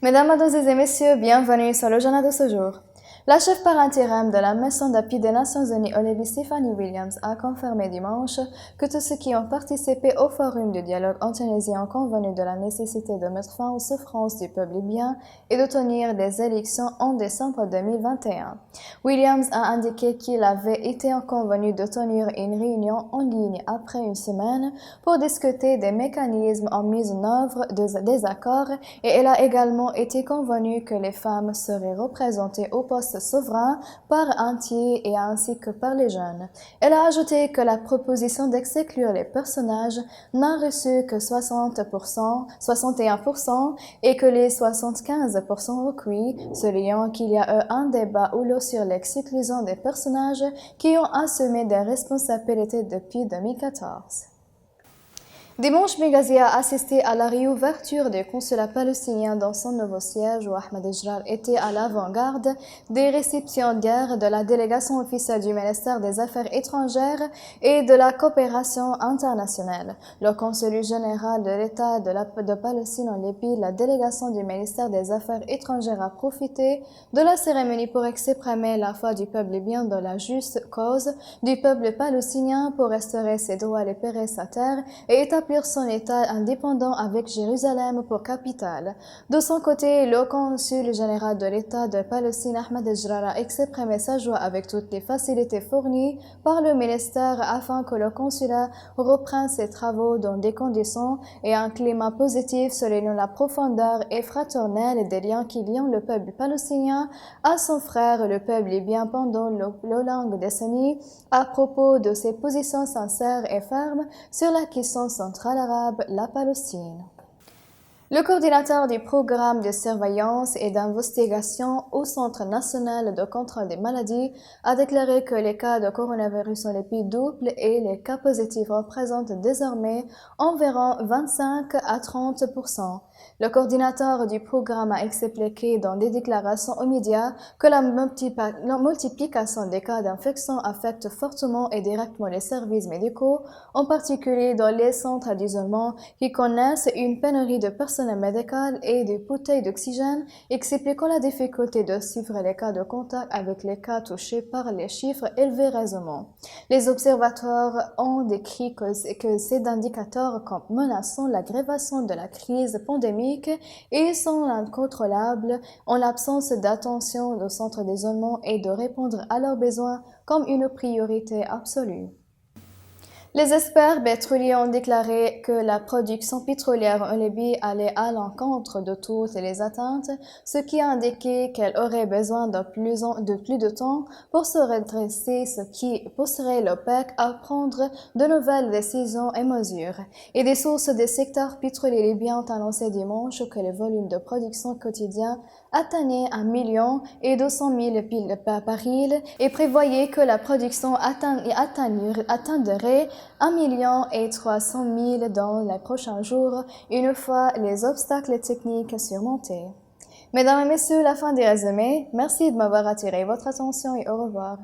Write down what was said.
Mesdames, Mademoiselles et Messieurs, bienvenue sur le journal de ce jour. La chef par intérim de la Maison d'appui des Nations Unies, Olivia Stephanie Williams, a confirmé dimanche que tous ceux qui ont participé au forum de dialogue en Tunisie ont convenu de la nécessité de mettre fin aux souffrances du peuple libyen et de tenir des élections en décembre 2021. Williams a indiqué qu'il avait été convenu de tenir une réunion en ligne après une semaine pour discuter des mécanismes en mise en œuvre des accords et elle a également été convenue que les femmes seraient représentées au poste souverain par entier et ainsi que par les jeunes. Elle a ajouté que la proposition d'exclure les personnages n'a reçu que 61% et que les 75% requis, soulignant qu'il y a eu un débat houleux sur l'exclusion des personnages qui ont assumé des responsabilités depuis 2014. Dimanche, Benghazi a assisté à la réouverture du consulat palestinien dans son nouveau siège où Ahmed Ejrar était à l'avant-garde des réceptions d'hier de la délégation officielle du ministère des Affaires étrangères et de la coopération internationale. Le consul général de l'État de Palestine en Libye, la délégation du ministère des Affaires étrangères a profité de la cérémonie pour exprimer la foi du peuple libyen dans la juste cause du peuple palestinien pour restaurer ses droits, libérer sa terre et établir son État indépendant avec Jérusalem pour capitale. De son côté, le consul général de l'État de Palestine, Ahmed Ejrar, a exprimé sa joie avec toutes les facilités fournies par le ministère afin que le consulat reprenne ses travaux dans des conditions et un climat positif soulignant la profondeur et fraternelle des liens qui lient le peuple palestinien à son frère, le peuple libyen, pendant de longues décennies à propos de ses positions sincères et fermes sur la question centrale arabe, la Palestine. Le coordinateur du programme de surveillance et d'investigation au Centre national de contrôle des maladies a déclaré que les cas de coronavirus en Libye doublent et les cas positifs représentent désormais environ 25 à 30%. Le coordinateur du programme a expliqué dans des déclarations aux médias que la multiplication des cas d'infection affecte fortement et directement les services médicaux, en particulier dans les centres d'isolement qui connaissent une pénurie de personnel médical et de bouteilles d'oxygène, expliquant la difficulté de suivre les cas de contact avec les cas touchés par les chiffres élevés récemment. Les observateurs ont décrit que ces indicateurs comme menaçant l'aggravation de la crise pandémique et sont incontrôlables en l'absence d'attention au centre d'isolement et de répondre à leurs besoins comme une priorité absolue. Les experts pétroliers ont déclaré que la production pétrolière en Libye allait à l'encontre de toutes les attentes, ce qui a indiqué qu'elle aurait besoin de plus de temps pour se redresser, ce qui pousserait l'OPEC à prendre de nouvelles décisions et mesures. Et des sources des secteurs pétroliers libyens ont annoncé dimanche que le volume de production quotidien atteignait 1,2 million barils et prévoyait que la production atteindrait 1,3 million dans les prochains jours, une fois les obstacles techniques surmontés. Mesdames et messieurs, la fin des résumés. Merci de m'avoir attiré votre attention et au revoir.